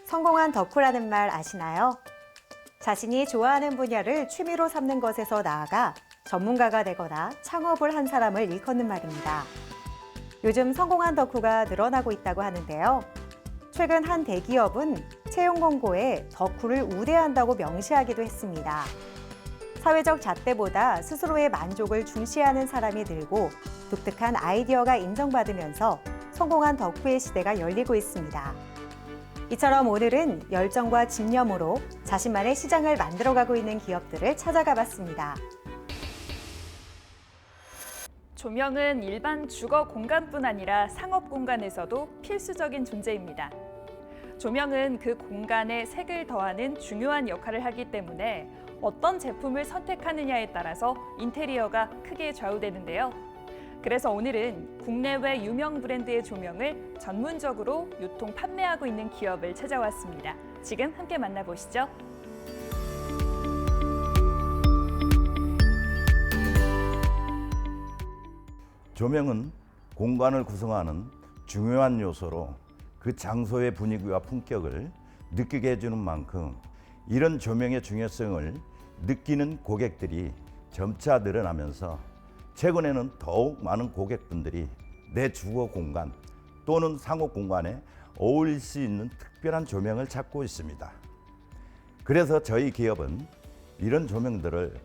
성공한 덕후라는 말 아시나요? 자신이 좋아하는 분야를 취미로 삼는 것에서 나아가 전문가가 되거나 창업을 한 사람을 일컫는 말입니다. 요즘 성공한 덕후가 늘어나고 있다고 하는데요. 최근 한 대기업은 채용 공고에 덕후를 우대한다고 명시하기도 했습니다. 사회적 잣대보다 스스로의 만족을 중시하는 사람이 늘고 독특한 아이디어가 인정받으면서 성공한 덕후의 시대가 열리고 있습니다. 이처럼 오늘은 열정과 집념으로 자신만의 시장을 만들어가고 있는 기업들을 찾아가 봤습니다. 조명은 일반 주거 공간뿐 아니라 상업 공간에서도 필수적인 존재입니다. 조명은 그 공간에 색을 더하는 중요한 역할을 하기 때문에 어떤 제품을 선택하느냐에 따라서 인테리어가 크게 좌우되는데요. 그래서 오늘은 국내외 유명 브랜드의 조명을 전문적으로 유통 판매하고 있는 기업을 찾아왔습니다. 지금 함께 만나보시죠. 조명은 공간을 구성하는 중요한 요소로 그 장소의 분위기와 품격을 느끼게 해주는 만큼 이런 조명의 중요성을 느끼는 고객들이 점차 늘어나면서 최근에는 더욱 많은 고객분들이 내 주거 공간 또는 상업 공간에 어울릴 수 있는 특별한 조명을 찾고 있습니다. 그래서 저희 기업은 이런 조명들을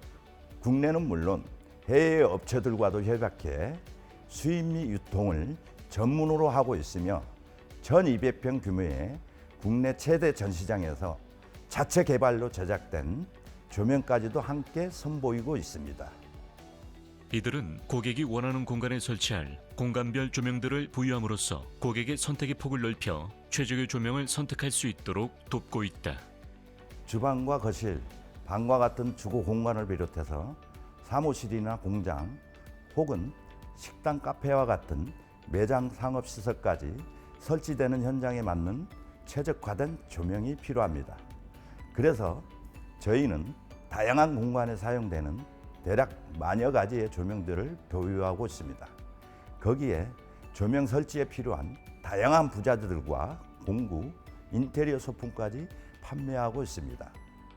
국내는 물론 해외 업체들과도 협약해 수입 및 유통을 전문으로 하고 있으며 1200평 규모의 국내 최대 전시장에서 자체 개발로 제작된 조명까지도 함께 선보이고 있습니다. 이들은 고객이 원하는 공간에 설치할 공간별 조명들을 부여함으로써 고객의 선택의 폭을 넓혀 최적의 조명을 선택할 수 있도록 돕고 있다. 주방과 거실, 방과 같은 주거 공간을 비롯해서 사무실이나 공장 혹은 식당, 카페와 같은 매장 상업시설까지 설치되는 현장에 맞는 최적화된 조명이 필요합니다. 그래서 저희는 다양한 공간에 사용되는 대략 만여 가지의 조명들을 보유하고 있습니다. 거기에 조명 설치에 필요한 다양한 부자재들과 공구, 인테리어 소품까지 판매하고 있습니다.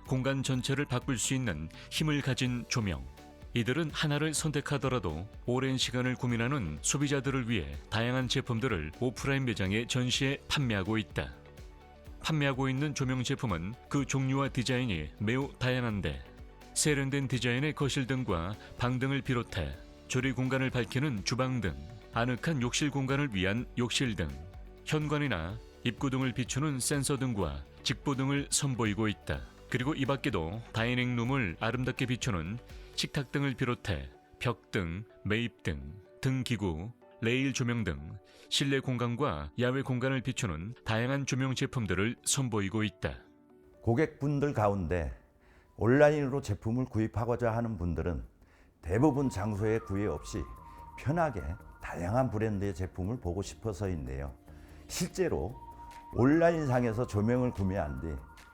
공간 전체를 바꿀 수 있는 힘을 가진 조명. 이들은 하나를 선택하더라도 오랜 시간을 고민하는 소비자들을 위해 다양한 제품들을 오프라인 매장에 전시해 판매하고 있다. 판매하고 있는 조명 제품은 그 종류와 디자인이 매우 다양한데 세련된 디자인의 거실 등과 방 등을 비롯해 조리 공간을 밝히는 주방 등 아늑한 욕실 공간을 위한 욕실 등 현관이나 입구 등을 비추는 센서 등과 직보 등을 선보이고 있다. 그리고 이 밖에도 다이닝룸을 아름답게 비추는 식탁 등을 비롯해 벽 등, 매입 등, 등 기구, 레일 조명 등 실내 공간과 야외 공간을 비추는 다양한 조명 제품들을 선보이고 있다. 고객분들 가운데 온라인으로 제품을 구입하고자 하는 분들은 대부분 장소에 구애 없이 편하게 다양한 브랜드의 제품을 보고 싶어서인데요. 실제로 온라인상에서 조명을 구매한 뒤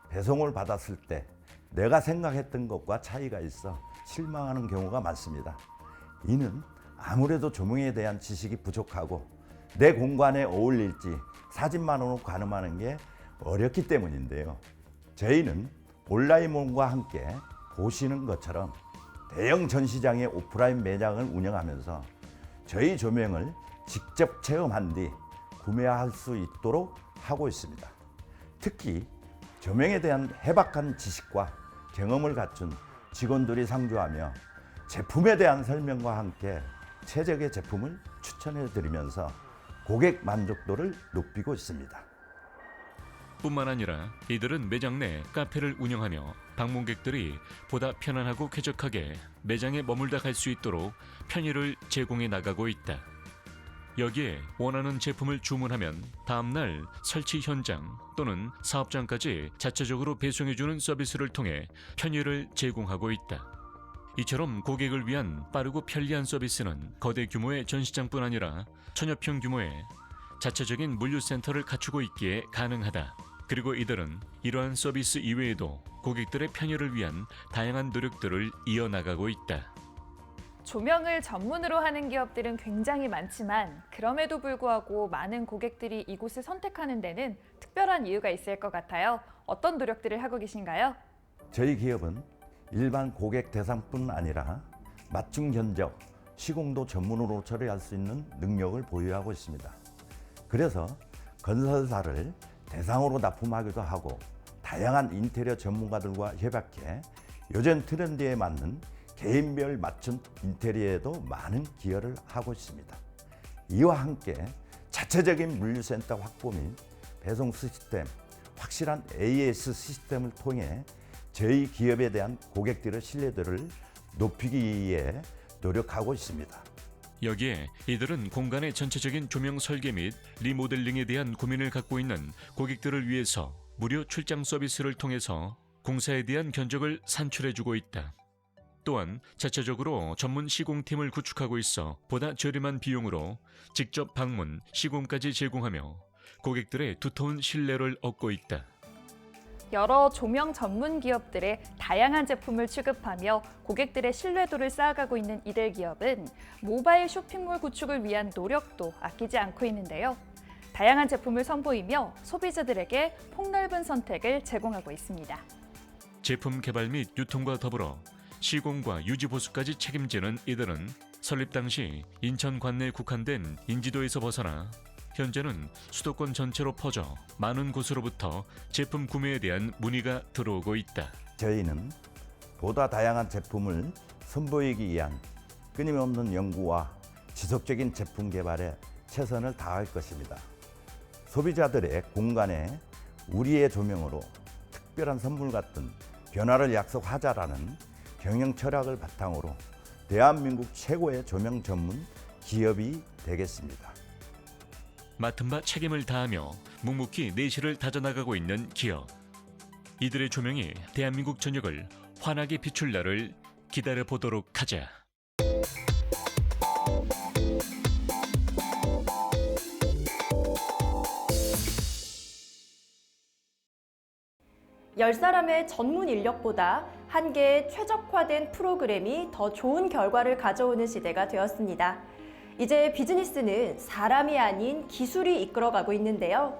배송을 받았을 때 내가 생각했던 것과 차이가 있어 실망하는 경우가 많습니다. 이는 아무래도 조명에 대한 지식이 부족하고 내 공간에 어울릴지 사진만으로 가늠하는 게 어렵기 때문인데요. 저희는 온라인몰과 함께 보시는 것처럼 대형 전시장의 오프라인 매장을 운영하면서 저희 조명을 직접 체험한 뒤 구매할 수 있도록 하고 있습니다. 특히 조명에 대한 해박한 지식과 경험을 갖춘 직원들이 상주하며 제품에 대한 설명과 함께 최적의 제품을 추천해 드리면서 고객 만족도를 높이고 있습니다. 뿐만 아니라 이들은 매장 내 카페를 운영하며 방문객들이 보다 편안하고 쾌적하게 매장에 머물다 갈 수 있도록 편의를 제공해 나가고 있다. 여기에 원하는 제품을 주문하면 다음날 설치 현장 또는 사업장까지 자체적으로 배송해주는 서비스를 통해 편의를 제공하고 있다. 이처럼 고객을 위한 빠르고 편리한 서비스는 거대 규모의 전시장뿐 아니라 천여 평 규모의 자체적인 물류센터를 갖추고 있기에 가능하다. 그리고 이들은 이러한 서비스 이외에도 고객들의 편의를 위한 다양한 노력들을 이어나가고 있다. 조명을 전문으로 하는 기업들은 굉장히 많지만 그럼에도 불구하고 많은 고객들이 이곳을 선택하는 데는 특별한 이유가 있을 것 같아요. 어떤 노력들을 하고 계신가요? 저희 기업은 일반 고객 대상뿐 아니라 맞춤 견적, 시공도 전문으로 처리할 수 있는 능력을 보유하고 있습니다. 그래서 건설사를 대상으로 납품하기도 하고 다양한 인테리어 전문가들과 협약해 요즘 트렌드에 맞는 개인별 맞춤 인테리어에도 많은 기여를 하고 있습니다. 이와 함께 자체적인 물류센터 확보 및 배송 시스템, 확실한 AS 시스템을 통해 저희 기업에 대한 고객들의 신뢰도를 높이기 위해 노력하고 있습니다. 여기에 이들은 공간의 전체적인 조명 설계 및 리모델링에 대한 고민을 갖고 있는 고객들을 위해서 무료 출장 서비스를 통해서 공사에 대한 견적을 산출해주고 있다. 또한 자체적으로 전문 시공팀을 구축하고 있어 보다 저렴한 비용으로 직접 방문, 시공까지 제공하며 고객들의 두터운 신뢰를 얻고 있다. 여러 조명 전문 기업들의 다양한 제품을 취급하며 고객들의 신뢰도를 쌓아가고 있는 이들 기업은 모바일 쇼핑몰 구축을 위한 노력도 아끼지 않고 있는데요. 다양한 제품을 선보이며 소비자들에게 폭넓은 선택을 제공하고 있습니다. 제품 개발 및 유통과 더불어 시공과 유지 보수까지 책임지는 이들은 설립 당시 인천 관내에 국한된 인지도에서 벗어나 현재는 수도권 전체로 퍼져 많은 곳으로부터 제품 구매에 대한 문의가 들어오고 있다. 저희는 보다 다양한 제품을 선보이기 위한 끊임없는 연구와 지속적인 제품 개발에 최선을 다할 것입니다. 소비자들의 공간에 우리의 조명으로 특별한 선물 같은 변화를 약속하자라는 경영 철학을 바탕으로 대한민국 최고의 조명 전문 기업이 되겠습니다. 맡은 바 책임을 다하며 묵묵히 내실을 다져나가고 있는 기업. 이들의 조명이 대한민국 전역을 환하게 비출 날을 기다려보도록 하자. 열 사람의 전문 인력보다 한 개의 최적화된 프로그램이 더 좋은 결과를 가져오는 시대가 되었습니다. 이제 비즈니스는 사람이 아닌 기술이 이끌어가고 있는데요.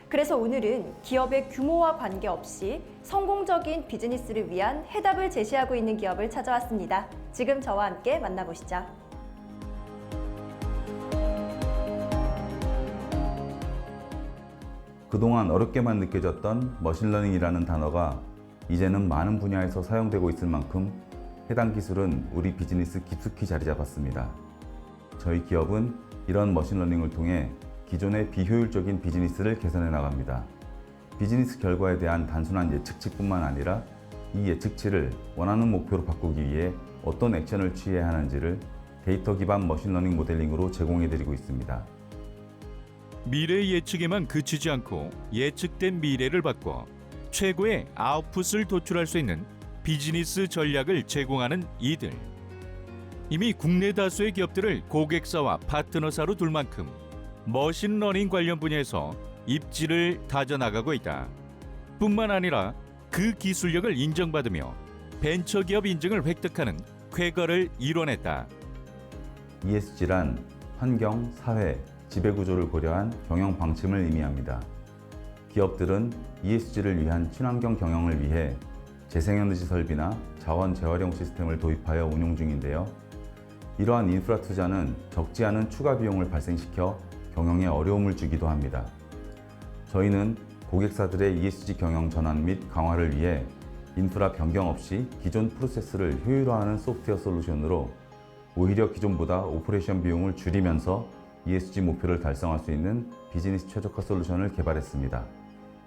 그래서 오늘은 기업의 규모와 관계없이 성공적인 비즈니스를 위한 해답을 제시하고 있는 기업을 찾아왔습니다. 지금 저와 함께 만나보시죠. 그동안 어렵게만 느껴졌던 머신러닝이라는 단어가 이제는 많은 분야에서 사용되고 있을 만큼 해당 기술은 우리 비즈니스 깊숙이 자리 잡았습니다. 저희 기업은 이런 머신러닝을 통해 기존의 비효율적인 비즈니스를 개선해 나갑니다. 비즈니스 결과에 대한 단순한 예측치뿐만 아니라 이 예측치를 원하는 목표로 바꾸기 위해 어떤 액션을 취해야 하는지를 데이터 기반 머신러닝 모델링으로 제공해 드리고 있습니다. 미래 예측에만 그치지 않고 예측된 미래를 바꿔 최고의 아웃풋을 도출할 수 있는 비즈니스 전략을 제공하는 이들. 이미 국내 다수의 기업들을 고객사와 파트너사로 둘 만큼 머신러닝 관련 분야에서 입지를 다져나가고 있다. 뿐만 아니라 그 기술력을 인정받으며 벤처기업 인증을 획득하는 쾌거를 이뤄냈다. ESG란 환경, 사회, 지배구조를 고려한 경영 방침을 의미합니다. 기업들은 ESG를 위한 친환경 경영을 위해 재생에너지 설비나 자원 재활용 시스템을 도입하여 운용 중인데요. 이러한 인프라 투자는 적지 않은 추가 비용을 발생시켜 경영에 어려움을 주기도 합니다. 저희는 고객사들의 ESG 경영 전환 및 강화를 위해 인프라 변경 없이 기존 프로세스를 효율화하는 소프트웨어 솔루션으로 오히려 기존보다 오퍼레이션 비용을 줄이면서 ESG 목표를 달성할 수 있는 비즈니스 최적화 솔루션을 개발했습니다.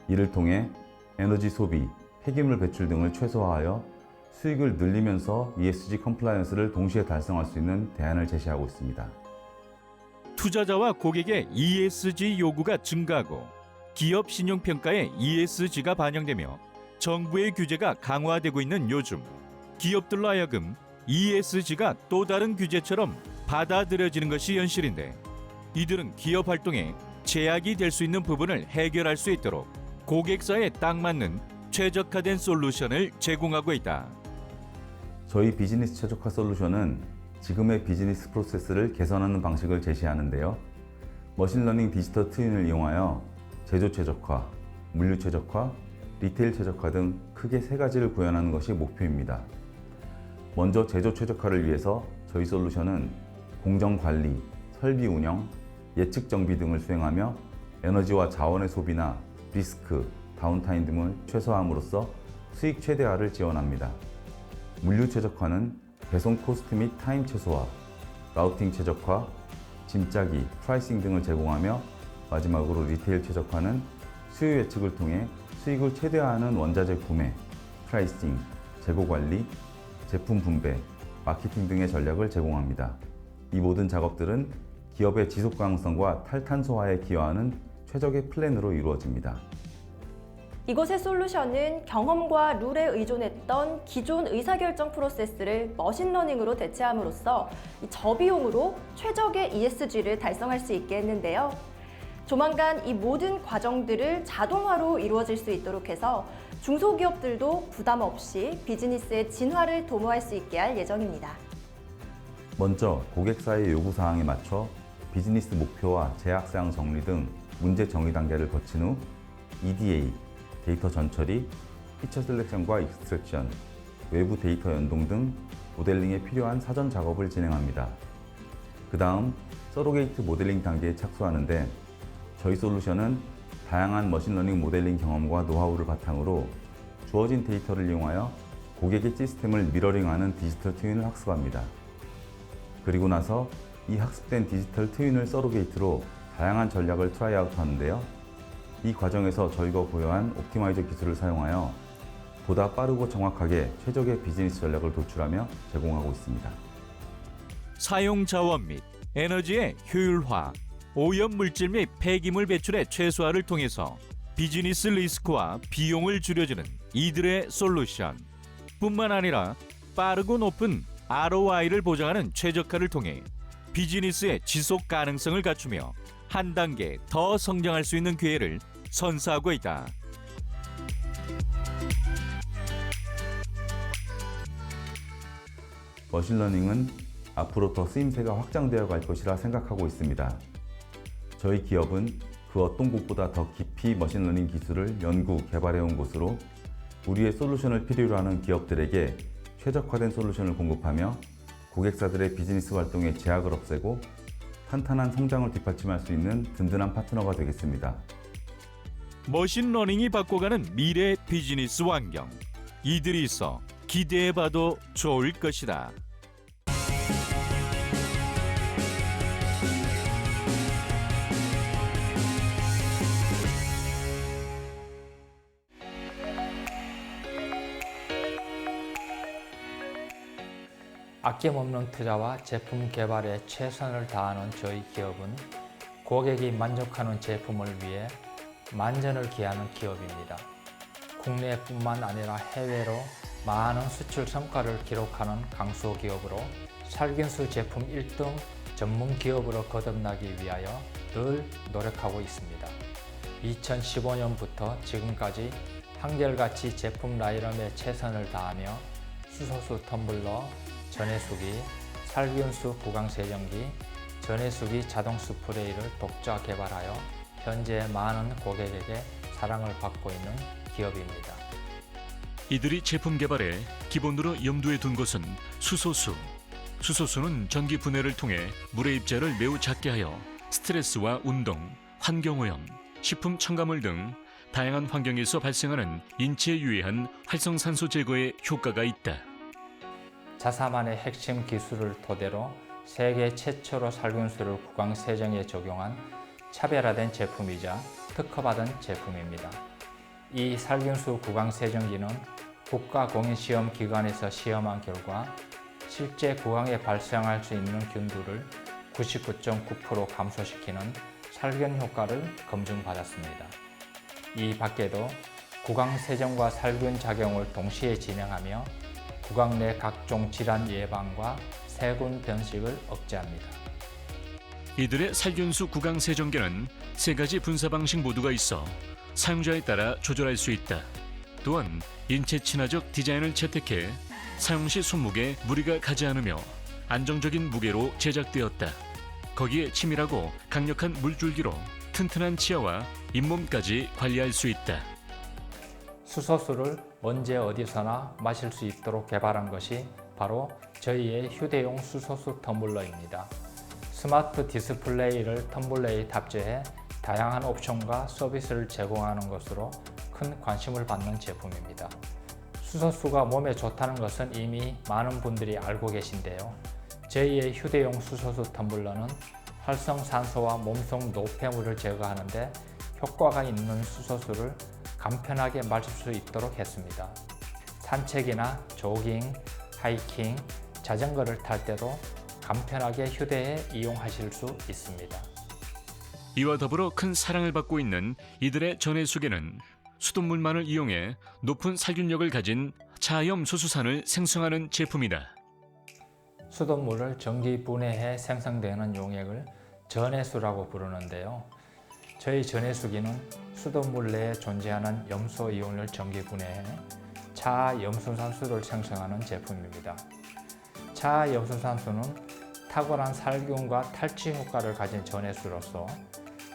이를 통해 에너지 소비, 폐기물 배출 등을 최소화하여 수익을 늘리면서 ESG 컴플라이언스를 동시에 달성할 수 있는 대안을 제시하고 있습니다. 투자자와 고객의 ESG 요구가 증가하고 기업 신용평가에 ESG가 반영되며 정부의 규제가 강화되고 있는 요즘, 기업들로 하여금 ESG가 또 다른 규제처럼 받아들여지는 것이 현실인데, 이들은 기업 활동에 제약이 될 수 있는 부분을 해결할 수 있도록 고객사에 딱 맞는 최적화된 솔루션을 제공하고 있다. 저희 비즈니스 최적화 솔루션은 지금의 비즈니스 프로세스를 개선하는 방식을 제시하는데요. 머신러닝 디지털 트윈을 이용하여 제조 최적화, 물류 최적화, 리테일 최적화 등 크게 3가지를 구현하는 것이 목표입니다. 먼저 제조 최적화를 위해서 저희 솔루션은 공정 관리, 설비 운영, 예측 정비 등을 수행하며 에너지와 자원의 소비나 리스크, 다운타임 등을 최소화함으로써 수익 최대화를 지원합니다. 물류 최적화는 배송 코스트 및 타임 최소화, 라우팅 최적화, 짐짜기, 프라이싱 등을 제공하며 마지막으로 리테일 최적화는 수요 예측을 통해 수익을 최대화하는 원자재 구매, 프라이싱, 재고 관리, 제품 분배, 마케팅 등의 전략을 제공합니다. 이 모든 작업들은 기업의 지속 가능성과 탈탄소화에 기여하는 최적의 플랜으로 이루어집니다. 이곳의 솔루션은 경험과 룰에 의존했던 기존 의사결정 프로세스를 머신러닝으로 대체함으로써 저비용으로 최적의 ESG를 달성할 수 있게 했는데요. 조만간 이 모든 과정들을 자동화로 이루어질 수 있도록 해서 중소기업들도 부담 없이 비즈니스의 진화를 도모할 수 있게 할 예정입니다. 먼저 고객사의 요구사항에 맞춰 비즈니스 목표와 제약사항 정리 등 문제 정의 단계를 거친 후 EDA, 데이터 전처리, 피처 셀렉션과 익스트랙션, 외부 데이터 연동 등 모델링에 필요한 사전 작업을 진행합니다. 그 다음 서로게이트 모델링 단계에 착수하는데 저희 솔루션은 다양한 머신러닝 모델링 경험과 노하우를 바탕으로 주어진 데이터를 이용하여 고객의 시스템을 미러링하는 디지털 트윈을 학습합니다. 그리고 나서 이 학습된 디지털 트윈을 서로게이트로 다양한 전략을 트라이아웃 하는데요. 이 과정에서 저희가 보유한 옵티마이저 기술을 사용하여 보다 빠르고 정확하게 최적의 비즈니스 전략을 도출하며 제공하고 있습니다. 사용 자원 및 에너지의 효율화, 오염 물질 및 폐기물 배출의 최소화를 통해서 비즈니스 리스크와 비용을 줄여주는 이들의 솔루션. 뿐만 아니라 빠르고 높은 ROI를 보장하는 최적화를 통해 비즈니스의 지속 가능성을 갖추며 한 단계 더 성장할 수 있는 기회를 선사하고 있다. 머신러닝은 앞으로 더 쓰임새가 확장되어 갈 것이라 생각하고 있습니다. 저희 기업은 그 어떤 곳보다 더 깊이 머신러닝 기술을 연구, 개발해온 곳으로 우리의 솔루션을 필요로 하는 기업들에게 최적화된 솔루션을 공급하며 고객사들의 비즈니스 활동에 제약을 없애고 탄탄한 성장을 뒷받침할 수 있는 든든한 파트너가 되겠습니다. 머신러닝이 바꿔가는 미래 비즈니스 환경. 이들이 있어 기대해봐도 좋을 것이다. 아낌없는 투자와 제품 개발에 최선을 다하는 저희 기업은 고객이 만족하는 제품을 위해 만전을 기하는 기업입니다. 국내뿐만 아니라 해외로 많은 수출 성과를 기록하는 강소기업으로 살균수 제품 1등 전문 기업으로 거듭나기 위하여 늘 노력하고 있습니다. 2015년부터 지금까지 한결같이 제품 라인업에 최선을 다하며 수소수 텀블러, 전해수기, 살균수 구강세정기, 전해수기 자동 스프레이를 독자 개발하여 현재 많은 고객에게 사랑을 받고 있는 기업입니다. 이들이 제품 개발에 기본으로 염두에 둔 것은 수소수. 수소수는 전기 분해를 통해 물의 입자를 매우 작게 하여 스트레스와 운동, 환경오염, 식품 첨가물 등 다양한 환경에서 발생하는 인체에 유해한 활성산소 제거에 효과가 있다. 자사만의 핵심 기술을 토대로 세계 최초로 살균수를 구강 세정에 적용한 차별화된 제품이자 특허받은 제품입니다. 이 살균수 구강 세정기는 국가공인시험기관에서 시험한 결과 실제 구강에 발생할 수 있는 균들을 99.9% 감소시키는 살균 효과를 검증받았습니다. 이 밖에도 구강 세정과 살균 작용을 동시에 진행하며 구강 내 각종 질환 예방과 세균 변식을 억제합니다. 이들의 살균수 구강 세정기는 3가지 분사 방식 모두가 있어 사용자에 따라 조절할 수 있다. 또한 인체 친화적 디자인을 채택해 사용 시 손목에 무리가 가지 않으며 안정적인 무게로 제작되었다. 거기에 치밀하고 강력한 물줄기로 튼튼한 치아와 잇몸까지 관리할 수 있다. 수소수를 언제 어디서나 마실 수 있도록 개발한 것이 바로 저희의 휴대용 수소수 텀블러입니다. 스마트 디스플레이를 텀블러에 탑재해 다양한 옵션과 서비스를 제공하는 것으로 큰 관심을 받는 제품입니다. 수소수가 몸에 좋다는 것은 이미 많은 분들이 알고 계신데요. 저희의 휴대용 수소수 텀블러는 활성산소와 몸속 노폐물을 제거하는데 효과가 있는 수소수를 간편하게 마실 수 있도록 했습니다. 산책이나 조깅, 하이킹, 자전거를 탈 때도 간편하게 휴대해 이용하실 수 있습니다. 이와 더불어 큰 사랑을 받고 있는 이들의 전해수계는 수돗물만을 이용해 높은 살균력을 가진 차염 소수산을 생성하는 제품이다. 수돗물을 전기 분해해 생성되는 용액을 전해수라고 부르는데요. 저희 전해수기는 수돗물 내에 존재하는 염소 이온을 전기 분해해 차염수산수를 생성하는 제품입니다. 차염수산수는 탁월한 살균과 탈취 효과를 가진 전해수로서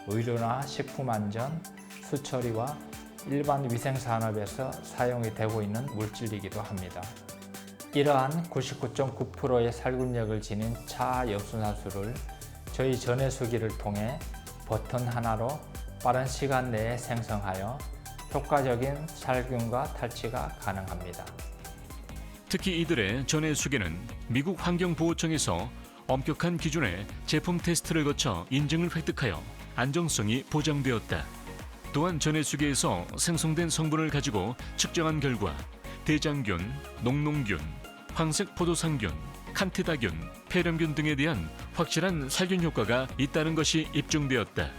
의료나 식품안전, 수처리와 일반 위생산업에서 사용이 되고 있는 물질이기도 합니다. 이러한 99.9%의 살균력을 지닌 차염수산수를 저희 전해수기를 통해 버튼 하나로 빠른 시간 내에 생성하여 효과적인 살균과 탈취가 가능합니다. 특히 이들의 전해수계는 미국 환경보호청에서 엄격한 기준의 제품 테스트를 거쳐 인증을 획득하여 안정성이 보장되었다. 또한 전해수계에서 생성된 성분을 가지고 측정한 결과 대장균, 녹농균, 황색포도상균, 칸티다균, 폐렴균 등에 대한 확실한 살균 효과가 있다는 것이 입증되었다.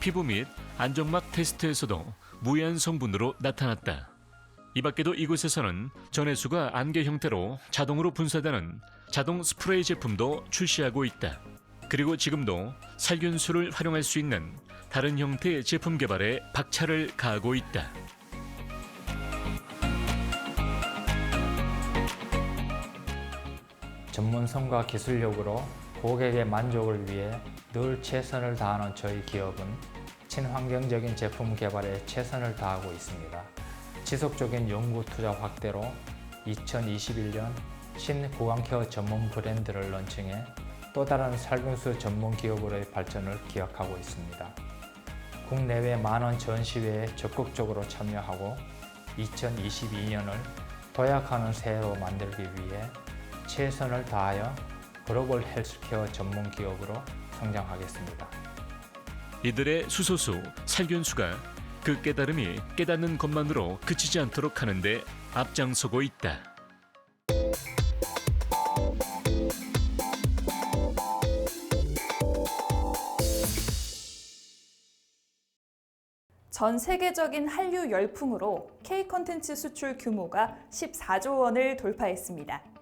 피부 및 안정막 테스트에서도 무해한 성분으로 나타났다. 이 밖에도 이곳에서는 전해수가 안개 형태로 자동으로 분사되는 자동 스프레이 제품도 출시하고 있다. 그리고 지금도 살균수를 활용할 수 있는 다른 형태의 제품 개발에 박차를 가하고 있다. 전문성과 기술력으로 고객의 만족을 위해 늘 최선을 다하는 저희 기업은 친환경적인 제품 개발에 최선을 다하고 있습니다. 지속적인 연구 투자 확대로 2021년 신구강케어 전문 브랜드를 런칭해 또 다른 살균수 전문 기업으로의 발전을 기약하고 있습니다. 국내외 많은 전시회에 적극적으로 참여하고 2022년을 도약하는 새해로 만들기 위해 최선을 다하여 글로벌 헬스케어 전문 기업으로 성장하겠습니다. 이들의 수소수, 살균수가 그 깨달음이 깨닫는 것만으로 그치지 않도록 하는 데 앞장서고 있다. 전 세계적인 한류 열풍으로 K 콘텐츠 수출 규모가 14조 원을 돌파했습니다.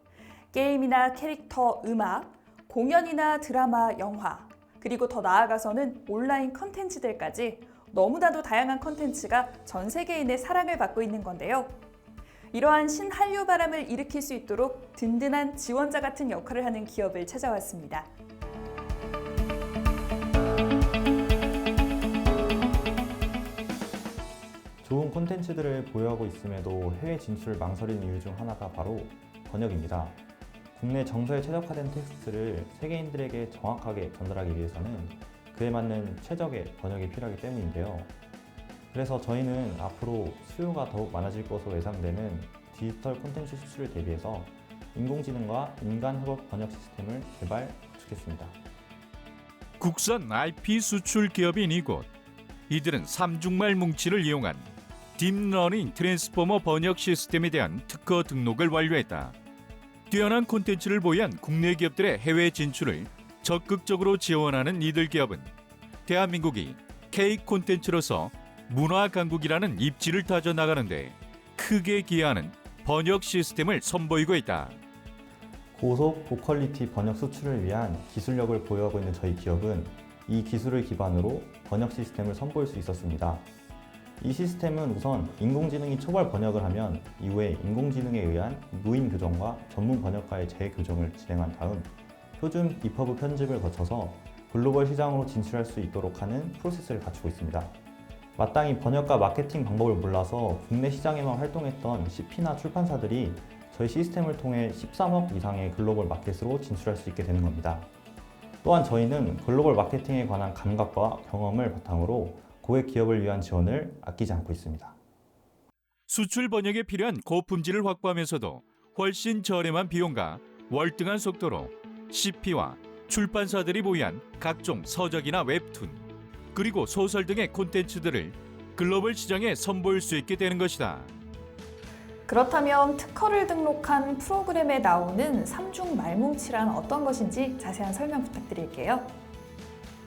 게임이나 캐릭터, 음악, 공연이나 드라마, 영화, 그리고 더 나아가서는 온라인 콘텐츠들까지 너무나도 다양한 콘텐츠가 전 세계인의 사랑을 받고 있는 건데요. 이러한 신한류 바람을 일으킬 수 있도록 든든한 지원자 같은 역할을 하는 기업을 찾아왔습니다. 좋은 콘텐츠들을 보유하고 있음에도 해외 진출을 망설이는 이유 중 하나가 바로 번역입니다. 국내 정서에 최적화된 텍스트를 세계인들에게 정확하게 전달하기 위해서는 그에 맞는 최적의 번역이 필요하기 때문인데요. 그래서 저희는 앞으로 수요가 더욱 많아질 것으로 예상되는 디지털 콘텐츠 수출을 대비해서 인공지능과 인간협업 번역 시스템을 구축했습니다. 국산 IP 수출 기업인 이곳. 이들은 삼중말 뭉치를 이용한 딥러닝 트랜스포머 번역 시스템에 대한 특허 등록을 완료했다. 뛰어난 콘텐츠를 보유한 국내 기업들의 해외 진출을 적극적으로 지원하는 이들 기업은 대한민국이 K 콘텐츠로서 문화 강국이라는 입지를 다져나가는데 크게 기여하는 번역 시스템을 선보이고 있다. 고속 고퀄리티 번역 수출을 위한 기술력을 보유하고 있는 저희 기업은 이 기술을 기반으로 번역 시스템을 선보일 수 있었습니다. 이 시스템은 우선 인공지능이 초벌 번역을 하면 이후에 인공지능에 의한 무인 교정과 전문 번역가의 재교정을 진행한 다음 표준 이퍼브 편집을 거쳐서 글로벌 시장으로 진출할 수 있도록 하는 프로세스를 갖추고 있습니다. 마땅히 번역과 마케팅 방법을 몰라서 국내 시장에만 활동했던 CP나 출판사들이 저희 시스템을 통해 13억 이상의 글로벌 마켓으로 진출할 수 있게 되는 겁니다. 또한 저희는 글로벌 마케팅에 관한 감각과 경험을 바탕으로 고객 기업을 위한 지원을 아끼지 않고 있습니다. 수출 번역에 필요한 고품질을 확보하면서도 훨씬 저렴한 비용과 월등한 속도로 CP와 출판사들이 보유한 각종 서적이나 웹툰, 그리고 소설 등의 콘텐츠들을 글로벌 시장에 선보일 수 있게 되는 것이다. 그렇다면 특허를 등록한 프로그램에 나오는 삼중 말뭉치란 어떤 것인지 자세한 설명 부탁드릴게요.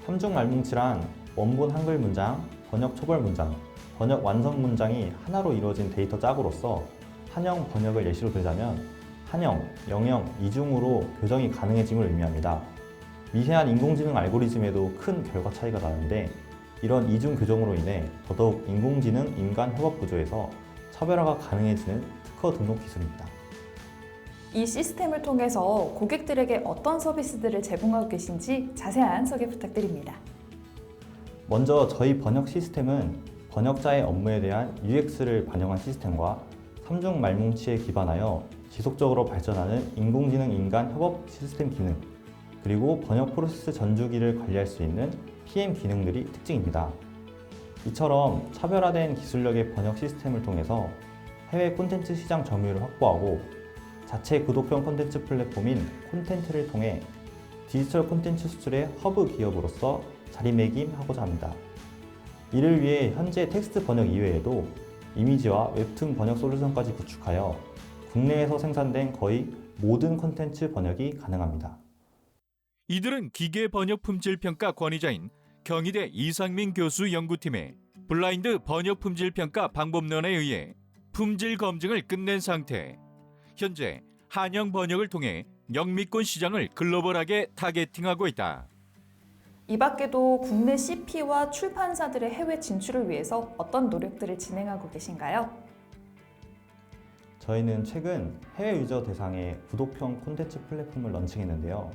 삼중 말뭉치란 원본 한글 문장, 번역 초벌 문장, 번역 완성 문장이 하나로 이루어진 데이터 짝으로서 한영 번역을 예시로 들자면 한영, 영영, 이중으로 교정이 가능해짐을 의미합니다. 미세한 인공지능 알고리즘에도 큰 결과 차이가 나는데 이런 이중 교정으로 인해 더더욱 인공지능 인간 협업 구조에서 차별화가 가능해지는 특허 등록 기술입니다. 이 시스템을 통해서 고객들에게 어떤 서비스들을 제공하고 계신지 자세한 소개 부탁드립니다. 먼저 저희 번역 시스템은 번역자의 업무에 대한 UX를 반영한 시스템과 삼중 말뭉치에 기반하여 지속적으로 발전하는 인공지능 인간 협업 시스템 기능, 그리고 번역 프로세스 전주기를 관리할 수 있는 PM 기능들이 특징입니다. 이처럼 차별화된 기술력의 번역 시스템을 통해서 해외 콘텐츠 시장 점유율을 확보하고 자체 구독형 콘텐츠 플랫폼인 콘텐트를 통해 디지털 콘텐츠 수출의 허브 기업으로서 자리매김하고자 합니다. 이를 위해 현재 텍스트 번역 이외에도 이미지와 웹툰 번역 솔루션까지 구축하여 국내에서 생산된 거의 모든 콘텐츠 번역이 가능합니다. 이들은 기계 번역 품질 평가 권위자인 경희대 이상민 교수 연구팀의 블라인드 번역 품질 평가 방법론에 의해 품질 검증을 끝낸 상태. 현재 한영 번역을 통해 영미권 시장을 글로벌하게 타겟팅하고 있다. 이 밖에도 국내 CP와 출판사들의 해외 진출을 위해서 어떤 노력들을 진행하고 계신가요? 저희는 최근 해외 유저 대상의 구독형 콘텐츠 플랫폼을 런칭했는데요.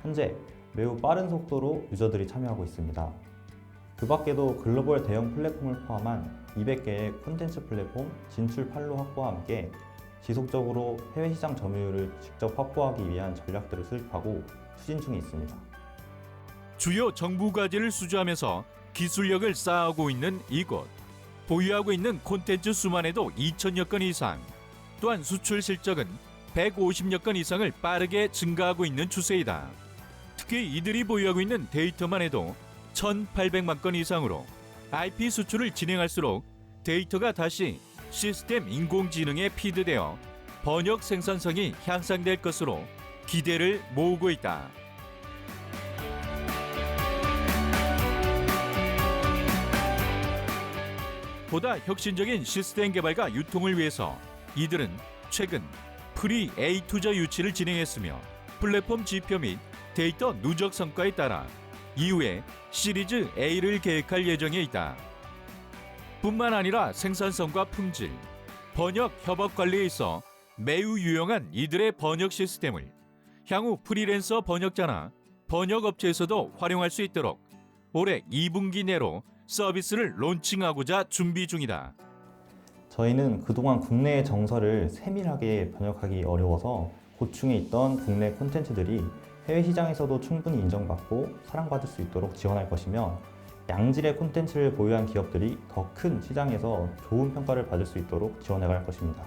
현재 매우 빠른 속도로 유저들이 참여하고 있습니다. 그 밖에도 글로벌 대형 플랫폼을 포함한 200개의 콘텐츠 플랫폼 진출 판로 확보와 함께 지속적으로 해외 시장 점유율을 직접 확보하기 위한 전략들을 수립하고 추진 중에 있습니다. 주요 정부 과제를 수주하면서 기술력을 쌓아오고 있는 이곳. 보유하고 있는 콘텐츠 수만 해도 2,000여 건 이상. 또한 수출 실적은 150여 건 이상을 빠르게 증가하고 있는 추세이다. 특히 이들이 보유하고 있는 데이터만 해도 1,800만 건 이상으로 IP 수출을 진행할수록 데이터가 다시 시스템 인공지능에 피드되어 번역 생산성이 향상될 것으로 기대를 모으고 있다. 보다 혁신적인 시스템 개발과 유통을 위해서 이들은 최근 프리-A 투자 유치를 진행했으며 플랫폼 지표 및 데이터 누적 성과에 따라 이후에 시리즈 A를 계획할 예정에 있다. 뿐만 아니라 생산성과 품질, 번역 협업 관리에 있어 매우 유용한 이들의 번역 시스템을 향후 프리랜서 번역자나 번역업체에서도 활용할 수 있도록 올해 2분기 내로 서비스를 론칭하고자 준비 중이다. 저희는 그동안 국내의 정서를 세밀하게 번역하기 어려워서 고충에 있던 국내 콘텐츠들이 해외 시장에서도 충분히 인정받고 사랑받을 수 있도록 지원할 것이며 양질의 콘텐츠를 보유한 기업들이 더 큰 시장에서 좋은 평가를 받을 수 있도록 지원해 갈 것입니다.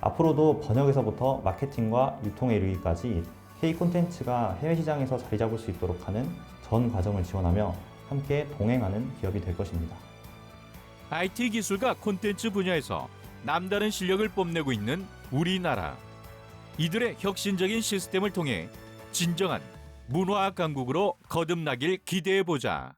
앞으로도 번역에서부터 마케팅과 유통에 이르기까지 K 콘텐츠가 해외 시장에서 자리 잡을 수 있도록 하는 전 과정을 지원하며 함께 동행하는 기업이 될 것입니다. IT 기술과 콘텐츠 분야에서 남다른 실력을 뽐내고 있는 우리나라. 이들의 혁신적인 시스템을 통해 진정한 문화 강국으로 거듭나길 기대해보자.